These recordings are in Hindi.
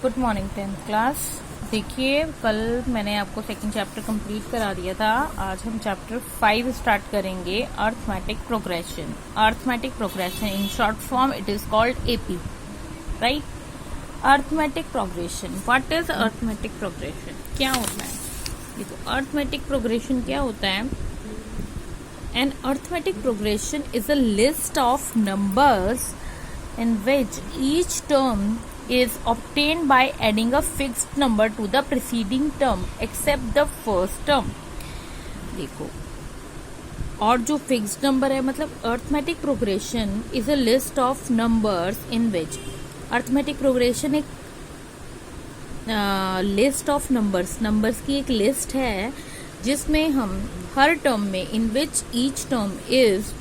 Good morning 10th class. देखिए, कल मैंने आपको सेकंड चैप्टर कंप्लीट करा दिया था। आज हम चैप्टर 5 स्टार्ट करेंगे, arithmetic progression. Arithmetic progression in short form it is called AP, right. Arithmetic progression, what is arithmetic progression, क्या होता है? देखो, अर्थमेटिक प्रोग्रेशन क्या होता है? An arithmetic progression is a list of numbers in which each term is obtained by adding a fixed number to the preceding term except the first term। देखो, और जो फिक्स्ड नंबर है, मतलब arithmetic progression is a list of numbers in which, arithmetic progression एक लिस्ट ऑफ नंबर्स की एक लिस्ट है जिसमें हम हर टर्म में in which each term is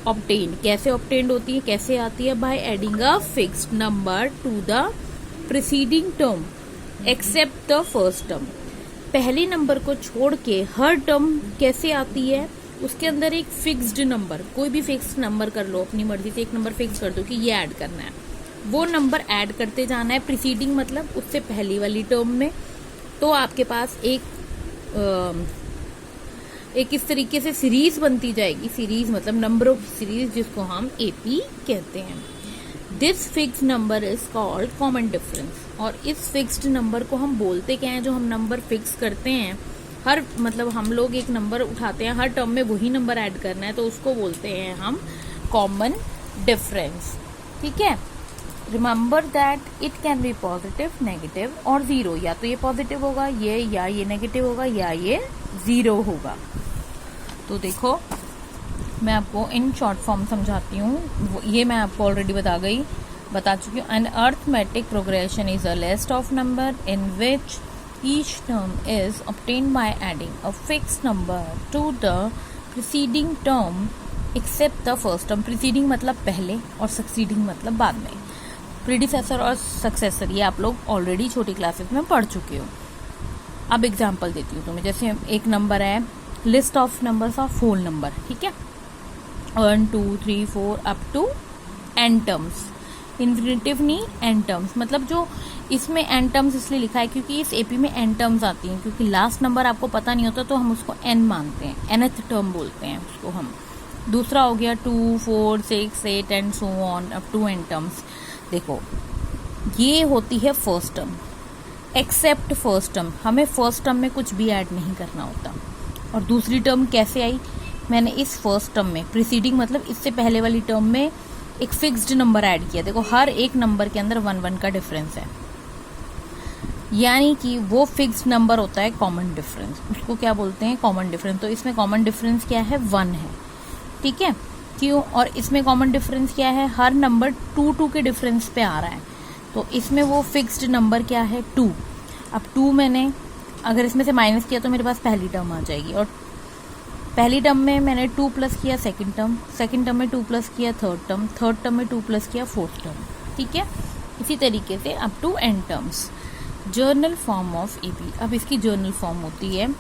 obtained, कैसे ऑब्टेन्ड होती है, कैसे आती है? By adding a fixed number to the preceding term except the first term. पहले नंबर को छोड़ के हर टर्म कैसे आती है? उसके अंदर एक फिक्स्ड नंबर, कोई भी फिक्स्ड नंबर कर लो, अपनी मर्जी से एक नंबर फिक्स कर दो कि ये ऐड करना है, वो नंबर ऐड करते जाना है। प्रीसीडिंग मतलब उससे पहली वाली टर्म में। तो आपके पास एक इस तरीके से सीरीज बनती जाएगी। सीरीज मतलब नंबरों की सीरीज, जिसको हम एपी कहते हैं। This fixed number is called common difference. और इस फिक्स्ड नंबर को हम बोलते क्या है? जो हम नंबर फिक्स करते हैं, हर मतलब हम लोग एक नंबर उठाते हैं, हर टर्म में वही नंबर ऐड करना है, तो उसको बोलते हैं हम कॉमन डिफरेंस। ठीक है, remember that it can be positive, negative और जीरो। या तो ये पॉजिटिव होगा या ये नेगेटिव होगा, या ये जीरो होगा। तो देखो, मैं आपको इन शॉर्ट फॉर्म समझाती हूँ। ये मैं आपको ऑलरेडी बता चुकी हूँ। An arithmetic progression is a list of number in which each term is obtained by adding a fixed number to the preceding term except the first term. Preceding मतलब पहले और सक्सीडिंग मतलब बाद में। प्रीडिसेसर और सक्सेसर ये आप लोग ऑलरेडी छोटी क्लासेस में पढ़ चुके हो। अब एग्जाम्पल देती हूँ तुम्हें। जैसे एक नंबर है, list of numbers of whole number, ठीक है, 1 2 3 4 up to N terms. Infinitive नहीं, एन टर्म्स। मतलब जो इसमें एन टर्म्स इसलिए लिखा है क्योंकि इस एपी में एन टर्म्स आती हैं, क्योंकि लास्ट नंबर आपको पता नहीं होता तो हम उसको एन मानते हैं, एनथ टर्म बोलते हैं उसको हम। दूसरा हो गया 2 4 6 8 and so on up to N terms. देखो, ये होती है first term. Except first term, हमें फर्स्ट टर्म में कुछ भी ऐड नहीं करना होता। और दूसरी टर्म कैसे आई? मैंने इस फर्स्ट टर्म में, प्रीसीडिंग मतलब इससे पहले वाली टर्म में, एक फिक्स्ड नंबर ऐड किया। देखो, हर एक नंबर के अंदर 1 1 का डिफरेंस है, यानी कि वो फिक्स्ड नंबर होता है कॉमन डिफरेंस। उसको क्या बोलते हैं? Common difference. तो इसमें कॉमन डिफरेंस क्या है? 1 है, ठीक है। क्यों? और इसमें कॉमन डिफरेंस क्या है? हर नंबर 2 2 के डिफरेंस पे आ रहा है, तो इसमें वो फिक्स्ड नंबर क्या है? 2। अब 2 मैंने अगर इसमें से माइनस किया तो मेरे पास पहली टर्म आ जाएगी, और पहली टर्म में मैंने 2 प्लस किया सेकंड टर्म में 2 प्लस किया थर्ड टर्म में 2 प्लस किया फोर्थ टर्म, ठीक है। इसी तरीके से up to N terms. General form of AP. अब इसकी जर्नल फॉर्म होती है,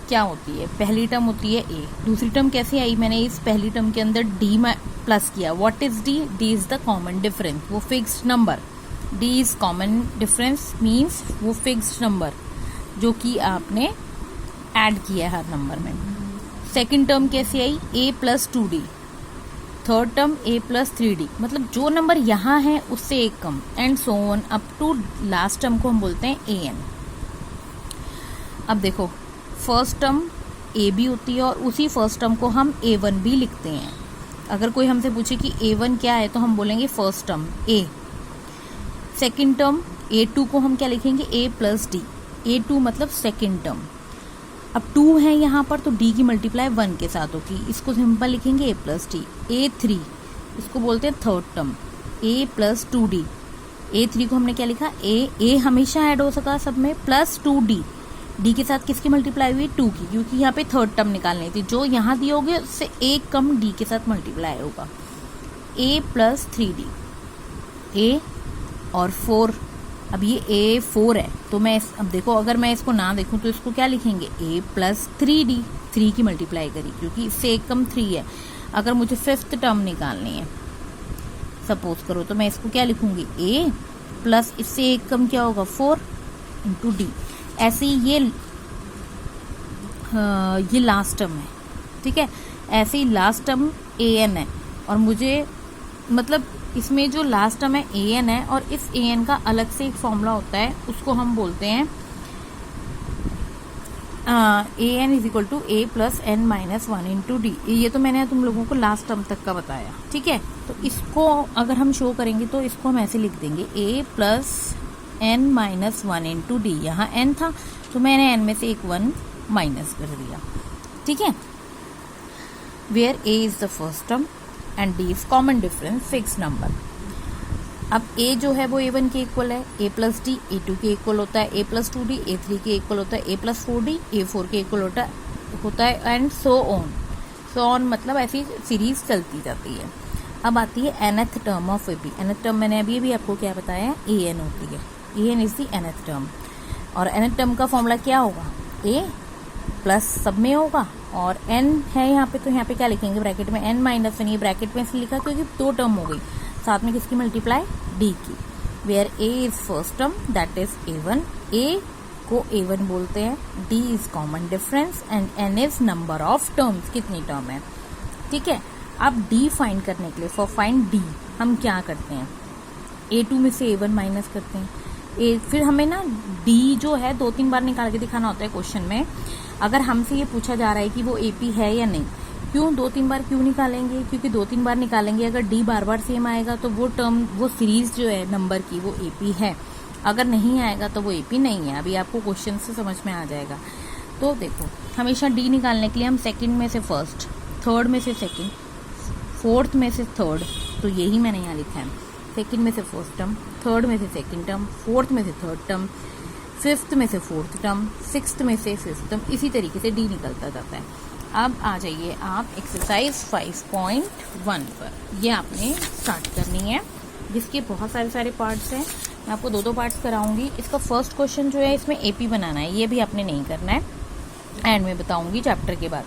क्या होती है? पहली टर्म होती है ए। दूसरी टर्म कैसे आई? मैंने इस पहली टर्म के अंदर डी प्लस किया। What is D? D is the common difference, वो fixed number. D is common difference means वो फिक्स्ड नंबर जो कि आपने ऐड किया है हर नंबर में। सेकंड टर्म कैसे आई? A plus 2d। Third term A plus 3d, मतलब जो नंबर यहाँ है उससे एक कम, and so on up to last term को हम बोलते हैं ए एन। अब देखो, फर्स्ट टर्म ए बी होती है और उसी फर्स्ट टर्म को हम A1 भी लिखते हैं। अगर कोई हमसे पूछे कि A1 क्या है तो हम बोलेंगे फर्स्ट टर्म ए। सेकेंड टर्म A2 को हम क्या लिखेंगे? A plus D. A2 मतलब सेकेंड टर्म। अब 2 है यहाँ पर, तो D की मल्टीप्लाई 1 के साथ होगी, इसको सिंपल लिखेंगे A प्लस डी। A3 इसको बोलते हैं third term, A plus 2d। A3 को हमने क्या लिखा? A हमेशा ऐड हो सका सब में, प्लस 2d। डी के साथ किसकी मल्टीप्लाई हुई? 2 की, क्योंकि यहाँ पे थर्ड टर्म निकालनी थी। जो यहाँ दिए होगे उससे एक कम डी के साथ मल्टीप्लाई होगा। A प्लस 3d, A और 4। अब ये A4 है, तो मैं अब देखो, अगर मैं इसको ना देखूं तो इसको क्या लिखेंगे? A प्लस 3d, 3 की मल्टीप्लाई करी, क्योंकि इससे एक कम 3 है। अगर मुझे फिफ्थ टर्म निकालनी है, सपोज करो, तो मैं इसको क्या लिखूंगी? A प्लस इससे एक कम क्या होगा 4 इंटू डी। ऐसे ही ये लास्ट टर्म है, ठीक है। ऐसे ही लास्ट टर्म ए एन है, और मुझे मतलब इसमें जो लास्ट टर्म है ए एन है, और इस ए एन का अलग से एक फॉर्मूला होता है, उसको हम बोलते हैं A N is equal to A plus N minus 1 into D. ये तो मैंने तुम लोगों को लास्ट टर्म तक का बताया, ठीक है। तो इसको अगर हम शो करेंगे तो इसको हम ऐसे लिख देंगे A plus N minus 1 into D. यहाँ एन था तो मैंने एन में से एक 1 माइनस कर दिया, ठीक है। Where A is the first term and D is common difference fix number. अब ए जो है वो ए1 के इक्वल है, ए प्लस डी ए2 के इक्वल होता है, ए प्लस 2डी ए3 के इक्वल होता है, ए प्लस 4डी ए4 के इक्वल होता है एंड सो ऑन मतलब ऐसी सीरीज चलती जाती है। अब आती है nth term of AP. nth term मैंने अभी भी आपको क्या बताया, ए एन होती है। A N is the nth term, और nth टर्म का फॉर्मूला क्या होगा, ए प्लस सब में होगा, और n है यहाँ पे, तो यहाँ पे क्या लिखेंगे ब्रैकेट में n माइनस 1। ये ब्रैकेट में इसलिए लिखा क्योंकि 2 टर्म हो गई, साथ में किसकी मल्टीप्लाई, डी की। Where A is first term that is ए1, ए को ए1 बोलते हैं, D is common difference and N is number of terms, कितनी टर्म है, ठीक है। अब डी फाइंड करने के लिए फॉर फाइंड डी हम क्या करते हैं, ए2 में से ए1 माइनस करते हैं, फिर हमें ना डी जो है 2-3 बार निकाल के दिखाना होता है क्वेश्चन में। अगर हमसे ये पूछा जा रहा है कि वो एपी है या नहीं, क्यों 2-3 बार क्यों निकालेंगे, क्योंकि 2-3 बार निकालेंगे अगर डी बार बार सेम आएगा तो वो टर्म, वो सीरीज जो है नंबर की वो एपी है, अगर नहीं आएगा तो वो एपी नहीं है। अभी आपको क्वेश्चन से समझ में आ जाएगा। तो देखो, हमेशा डी निकालने के लिए हम सेकंड में से फर्स्ट, थर्ड में से सेकंड, फोर्थ में से थर्ड, तो यही मैंने यहाँ लिखा है, सेकंड में से फर्स्ट टर्म, थर्ड में से सेकंड टर्म, फोर्थ में से थर्ड टर्म, फिफ्थ में से फोर्थ टर्म, सिक्स्थ में से फिफ्थ टर्म, इसी तरीके से डी निकलता जाता है। अब आ जाइए आप एक्सरसाइज 5.1 पर। ये आपने स्टार्ट करनी है, जिसके बहुत सारे पार्ट्स हैं। मैं आपको 2 पार्ट्स कराऊंगी। इसका फर्स्ट क्वेश्चन जो है इसमें एपी बनाना है, ये भी आपने नहीं करना है, एंड में बताऊंगी चैप्टर के बाद।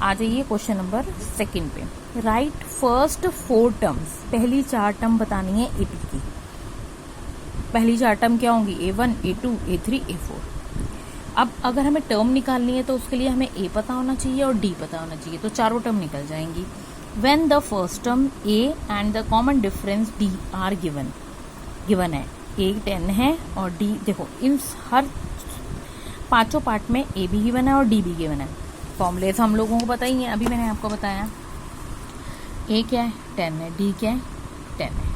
आ जाइए क्वेश्चन नंबर 2 पे। राइट फर्स्ट 4 टर्म्स, पहली 4 टर्म बतानी है एपी की। पहली 4 टर्म क्या होंगी, ए1 ए2 ए3 ए4। अब अगर हमें टर्म निकालनी है तो उसके लिए हमें ए पता होना चाहिए और डी पता होना चाहिए, तो चारों टर्म निकल जाएंगी। When the first term A and the common difference D R given है, ए 10 है और डी, देखो इन हर 5 पार्ट में ए भी गिवन है और डी भी गिवन है। फॉर्मूले हम लोगों को पता ही है, अभी मैंने आपको बताया। ए क्या है, 10 है, डी क्या है, 10 है।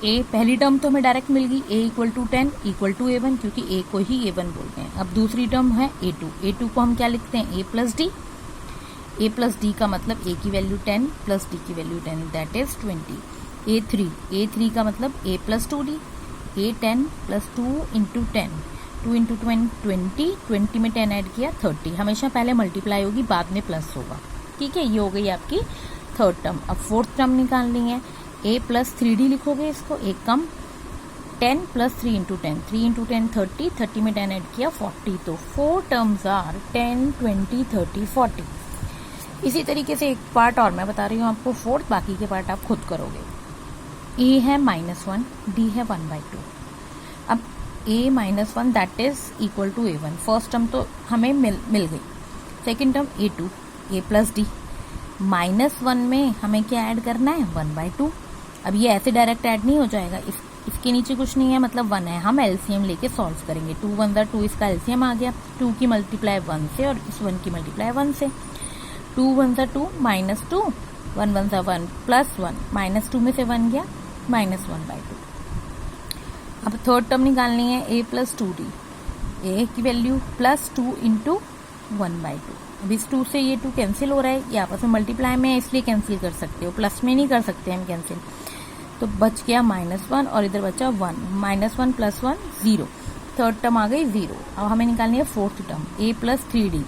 ए पहली टर्म तो हमें डायरेक्ट मिल गई, A equal to 10 equal to ए1, क्योंकि ए को ही ए1 बोलते हैं। अब दूसरी टर्म है ए2, ए2 को हम क्या लिखते हैं, ए प्लस डी। ए प्लस डी का मतलब ए की वैल्यू 10 प्लस डी की वैल्यू 10 दैट इज 20। ए3 का मतलब ए प्लस 2डी, ए 10 प्लस 2 इंटू 10, 2 इंटू 20 में 10 ऐड किया 30। हमेशा पहले मल्टीप्लाई होगी बाद में प्लस होगा, ठीक है। ये हो गई आपकी थर्ड टर्म। अब फोर्थ टर्म निकालनी है, ए प्लस 3डी लिखोगे इसको, एक कम 10 प्लस 3 इंटू 10, 3 इंटू 10 30, 30 में 10 ऐड किया 40। तो 4 टर्म्स आर 10 20 30 40। इसी तरीके से एक पार्ट और मैं बता रही हूँ आपको, फोर्थ, बाकी के पार्ट आप खुद करोगे। ए है -1, डी है 1/2। अब A -1 that is equal to A one. First term तो हमें मिल गई। Second term A two, A plus D, -1 में हमें क्या ऐड करना है, 1/2। अब ये ऐसे डायरेक्ट ऐड नहीं हो जाएगा, इसके नीचे कुछ नहीं है, मतलब 1 है। हम एलसीएम लेके सॉल्व करेंगे। 2 1 2, इसका एलसीएम आ गया, 2 की मल्टीप्लाई 1 से और इस 1 की मल्टीप्लाई 1 से। 2 1 2 -2, 1 1 1 प्लस 1, -2 में से 1 गया, -1/2। अब थर्ड टर्म निकालनी है, ए प्लस 2डी, ए की वैल्यू प्लस 2 इंटू 1/2। अब इस 2 से ये 2 कैंसिल हो रहा है, ये आपस में मल्टीप्लाई में है इसलिए कैंसिल कर सकते हो, प्लस में नहीं कर सकते हम कैंसिल। तो बच गया -1 और इधर बचा 1, -1 प्लस 1 0। थर्ड टर्म आ गई 0। अब हमें निकालनी है फोर्थ टर्म, ए प्लस 3डी,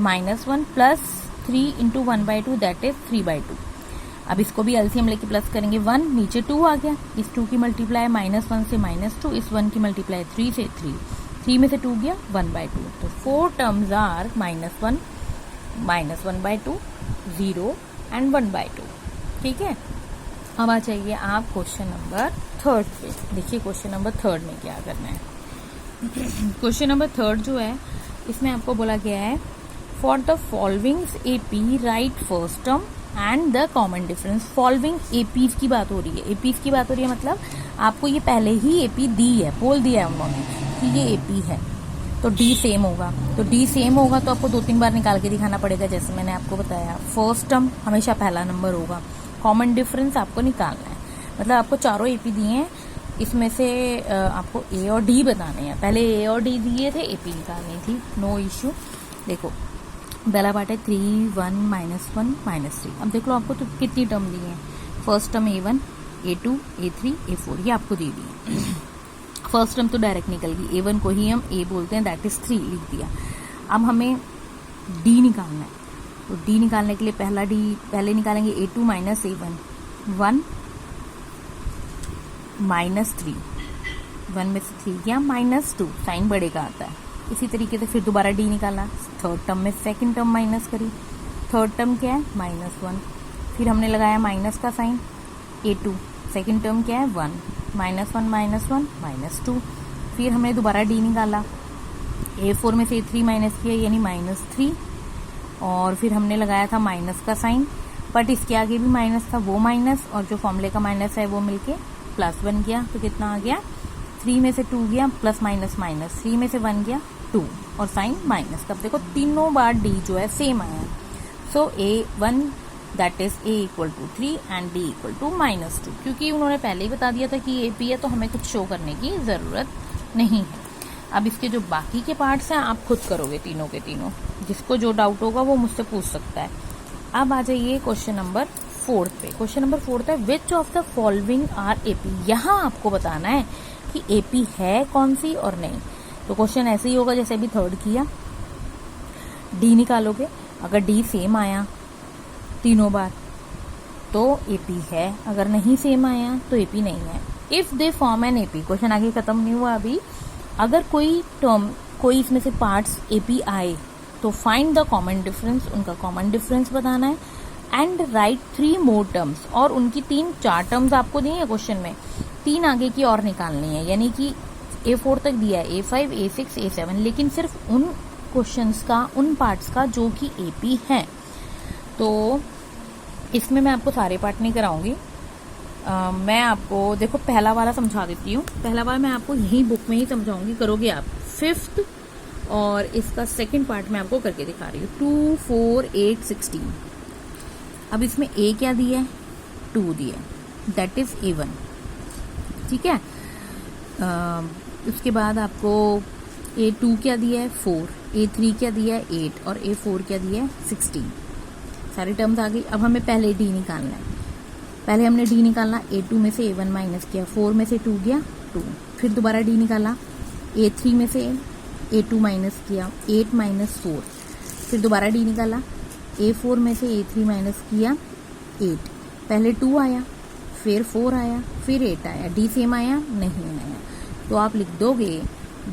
-1 प्लस 3 इंटू 1/2 दैट इज 3/2। अब इसको भी एलसीएम लेके प्लस करेंगे, 1 नीचे 2 आ गया, इस 2 की मल्टीप्लाई -1 से -2, इस 1 की मल्टीप्लाई 3 से 3 में से 2 गया 1/2। तो 4 टर्म्स आर -1, -1/2, 0 एंड 1/2, ठीक है। अब आ जाइए आप क्वेश्चन नंबर थर्ड पे। देखिए क्वेश्चन नंबर थर्ड में क्या करना है। क्वेश्चन नंबर थर्ड जो है इसमें आपको बोला गया है for the following AP right first term and the common difference. Following APs की बात हो रही है, एपीज की बात हो रही है मतलब आपको ये पहले ही एपी दी है, बोल दिया है उन्होंने कि ये एपी है, तो डी सेम होगा। तो डी सेम होगा तो आपको 2-3 बार निकाल के दिखाना पड़ेगा, जैसे मैंने आपको बताया। फर्स्ट टर्म हमेशा पहला नंबर होगा, कॉमन डिफरेंस आपको निकालना है, मतलब आपको चारों एपी दिए हैं, इसमें से आपको ए और डी बताने हैं। पहले ए और डी दिए थे, एपी निकालनी थी, नो इश्यू। देखो पहला पार्ट है 3 1 -1 -3। अब देख लो आपको तो कितनी टर्म दी है। First term A1 A2 A3 A4 ये आपको दे दी है। फर्स्ट टर्म तो डायरेक्ट निकल गई, A1 को ही हम A बोलते हैं, दैट इज 3 लिख दिया। अब हमें D निकालना है, तो D निकालने के लिए पहले निकालेंगे A2 माइनस A1 1 -3, 1 में से 3 गया -2, साइन बड़े का आता है। इसी तरीके से फिर दोबारा D निकाला, थर्ड टर्म में सेकंड टर्म माइनस करी, थर्ड टर्म क्या है -1, फिर हमने लगाया माइनस का साइन। A2 सेकंड टर्म क्या है 1 -1 -2, फिर हमने दोबारा D निकाला, A4 में से A3 माइनस किया यानी -3, और फिर हमने लगाया था माइनस का साइन, बट इसके आगे भी माइनस था, वो माइनस और जो फॉर्मूले का माइनस है वो मिलके प्लस बन गया। तो कितना आ गया, 3 में से 2 गया प्लस माइनस माइनस, 3 में से 1 गया 2 और साइन माइनस। तब देखो तीनों बार डी जो है सेम आया। So A1 that is A equal to 3 and D equal to -2। क्योंकि उन्होंने पहले ही बता दिया था कि AP है तो हमें कुछ शो करने की जरूरत नहीं है। अब इसके जो बाकी के पार्ट्स हैं आप खुद करोगे तीनों के तीनों, जिसको जो डाउट होगा वो मुझसे पूछ सकता है। अब आ जाइए क्वेश्चन नंबर 4 पे। क्वेश्चन नंबर 4 है which of the following are AP। यहाँ आपको बताना है कि AP है कौन सी और नहीं। तो क्वेश्चन ऐसे ही होगा जैसे अभी थर्ड किया, D निकालोगे, अगर D सेम आया तीनों बार तो AP है, अगर नहीं सेम आया तो AP नहीं है। If they form an AP, question आगे खत्म नहीं हुआ अभी। अगर कोई टर्म, कोई इसमें से पार्ट्स AP आए तो फाइंड द कॉमन डिफरेंस, उनका कॉमन डिफरेंस बताना है, एंड राइट 3 मोर टर्म्स, और उनकी 4 टर्म्स आपको दी है क्वेश्चन में, 3 आगे की और निकालनी है। यानी कि A4 तक दिया है, A5 A6 A7, लेकिन सिर्फ उन क्वेश्चंस का, उन पार्ट्स का जो कि AP हैं। तो इसमें मैं आपको सारे पार्ट नहीं कराऊंगी, मैं आपको देखो पहला वाला समझा देती हूँ। पहला वाला मैं आपको यही बुक में ही समझाऊंगी, करोगे आप 5th, और इसका सेकंड पार्ट मैं आपको करके दिखा रही हूँ 2 4 8 16। अब इसमें A क्या दिया है 2 दिया है, दैट इज A1, ठीक है। उसके बाद आपको A2 क्या दिया है 4, A3 क्या दिया है 8 और A4 क्या दिया है 16। सारी टर्म्स आ गई। अब हमें पहले D निकालना है। पहले हमने D निकालना, A2 में से A1 माइनस किया, 4 में से 2 गया 2, फिर दोबारा D निकाला, A3 में से A2 माइनस किया 8 - 4, फिर दोबारा D निकाला, A4 में से A3 माइनस किया 8, पहले 2 आया, फिर 4 आया, फिर 8 आया, D सेम आया नहीं आया, तो आप लिख दोगे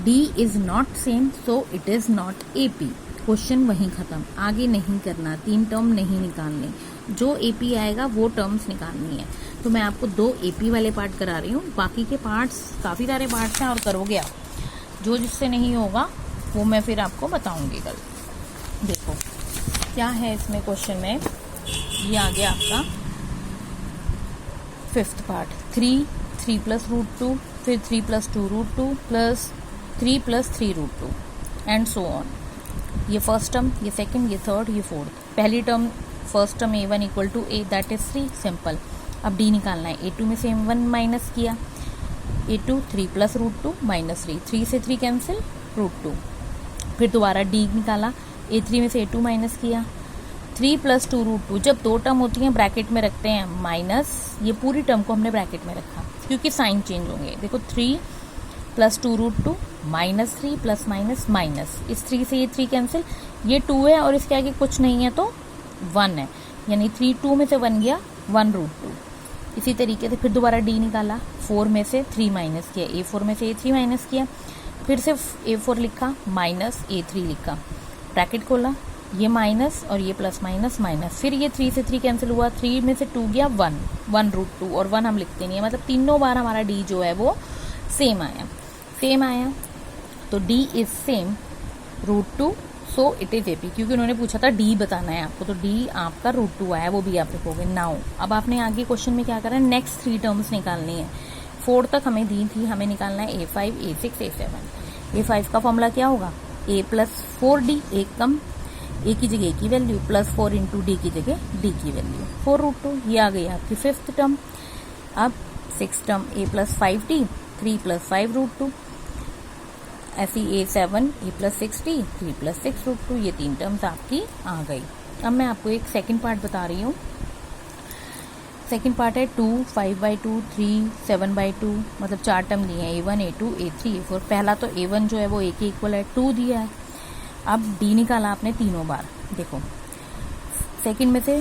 D is not same, so it is not AP। Question वहीं खत्म, आगे नहीं करना, 3 टर्म नहीं निकालने, जो AP आएगा वो टर्म्स निकालनी है। तो मैं आपको 2 AP वाले पार्ट करा रही हूँ, बाकी के पार्ट्स काफ़ी सारे पार्ट्स हैं और करोगे आप, जो जिससे नहीं होगा वो मैं फिर आपको बताऊंगी कल। देखो क्या है इसमें क्वेश्चन में, ये आ गया आपका 5th पार्ट, 3 3 + √2, फिर 3 + 2 √2 प्लस 3 + 3 √2 एंड सो ऑन। ये फर्स्ट टर्म, ये सेकंड, ये थर्ड, ये फोर्थ। पहली term first term A1 equal to A, that is 3, simple. अब D निकालना है, A2 में से M1 माइनस किया, A2 3 + √2 -3, 3 से 3 कैंसिल √2, फिर दोबारा D निकाला, A3 में से A2 माइनस किया, 3 + 2 √2। जब 2 टर्म होती हैं ब्रैकेट में रखते हैं माइनस, ये पूरी टर्म को हमने ब्रैकेट में रखा क्योंकि साइन चेंज होंगे। देखो 3 + 2 √2 -3 प्लस माइनस माइनस, इस 3 से ये 3 कैंसिल, ये 2 है और इसके आगे कुछ नहीं है तो 1 है, यानी 3 2 में से 1 गया 1 √2। इसी तरीके से फिर दोबारा D निकाला, 4 में से 3 माइनस किया, A4 में से A3 माइनस किया, फिर से A4 लिखा माइनस A3 लिखा, ब्रैकेट खोला, ये माइनस और ये प्लस माइनस माइनस, फिर ये 3 से 3 कैंसिल हुआ, 3 में से 2 गया 1, 1√2, और 1 हम लिखते नहीं है, मतलब तीनों बार हमारा डी जो है वो सेम आया। तो D is same √2, so it is AP, क्योंकि उन्होंने पूछा था डी बताना है आपको, तो डी आपका √2 आया, वो भी आप लिखोगे। नाउ अब आपने आगे क्वेश्चन में क्या करा है, नेक्स्ट 3 टर्म्स निकालनी है। 4 तक हमें दी थी, हमें निकालना है A5, A6, A7। A5 का फॉर्मूला क्या होगा, A + 4D, एक कम, ए की जगह ए की वैल्यू, +4 इंटू डी की जगह डी की वैल्यू, 4√2। ये आ गई आपकी 5th टर्म। अब 6th टर्म A + 5D, 3 + 5√2, ऐसी A7, A + 6D, 3 + 6√2, ये 3 टर्म्स आपकी आ गई। अब मैं आपको एक सेकंड पार्ट बता रही हूँ। सेकंड पार्ट है 2, 5/2, 3, 7/2, मतलब 4 टर्म दिए हैं, A1, A2, A3, A4। पहला तो A1 जो है वो A के इक्वल है, 2 दिया है। अब डी निकाला आपने तीनों बार, देखो सेकंड में से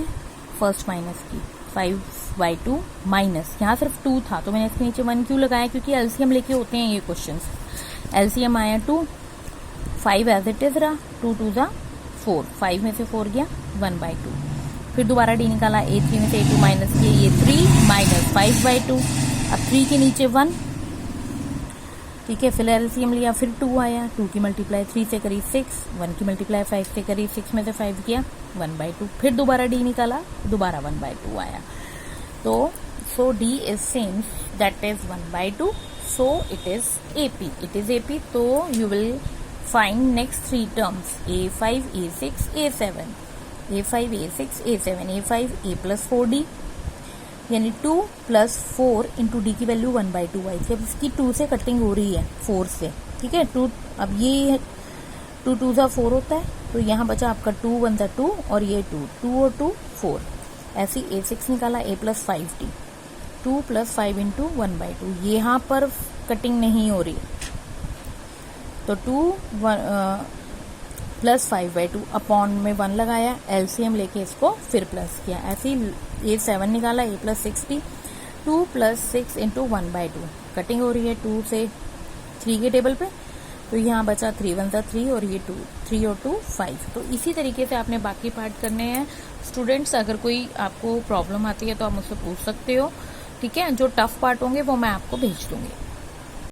फर्स्ट माइनस की, 5/2 माइनस, यहाँ सिर्फ 2 था तो मैंने इसके नीचे 1 क्यों लगाया, क्योंकि एलसीएम लेके होते हैं ये क्वेश्चंस। एलसीएम आया 2, 5 एज इट इज रहा, 2 2 जा 4, 5 में से 4 गया 1/2। फिर दोबारा डी निकाला, A3 में से A2 माइनस किए, ये 3 माइनस 5/2, अब 3 के नीचे 1, ठीक है। फिर एलसीएम लिया, फिर 2 आया, 2 की मल्टीप्लाई 3 से करी 6, 1 की मल्टीप्लाई 5 से करी 6 में से 5 किया 1/2, फिर दोबारा डी निकाला, दोबारा 1/2 आया। तो so D is same, that is 1/2, so it is AP. तो you will find next 3 terms, A5, A6, A7, A5, A6, A7, A5, A + 4D, यानी 2 + 4 इंटू डी की वैल्यू 1/2 आई थी। अब इसकी 2 से कटिंग हो रही है, 4 से, ठीक है। 2, अब ये 2 2 जा 4 होता है, तो यहाँ बचा आपका 2 1 जा 2, और ये 2 और 2 4। ऐसी A6 निकाला, A + 5D, 2 + 5 इंटू 1/2, यहाँ पर कटिंग नहीं हो रही, तो 2 + 5/2 अपॉन में 1 लगाया, एलसीएम लेके इसको फिर प्लस किया। ऐसे ही A7 निकाला, A + 6D, 2 + 6 इंटू 1/2, कटिंग हो रही है 2 से 3 के टेबल पे, तो यहाँ बचा 3 1 जा 3, और ये 2, 3 और 2 5। तो इसी तरीके से आपने बाकी पार्ट करने हैं। स्टूडेंट्स, अगर कोई आपको प्रॉब्लम आती है तो आप मुझसे पूछ सकते हो, ठीक है। जो टफ पार्ट होंगे वो मैं आपको भेज दूंगी।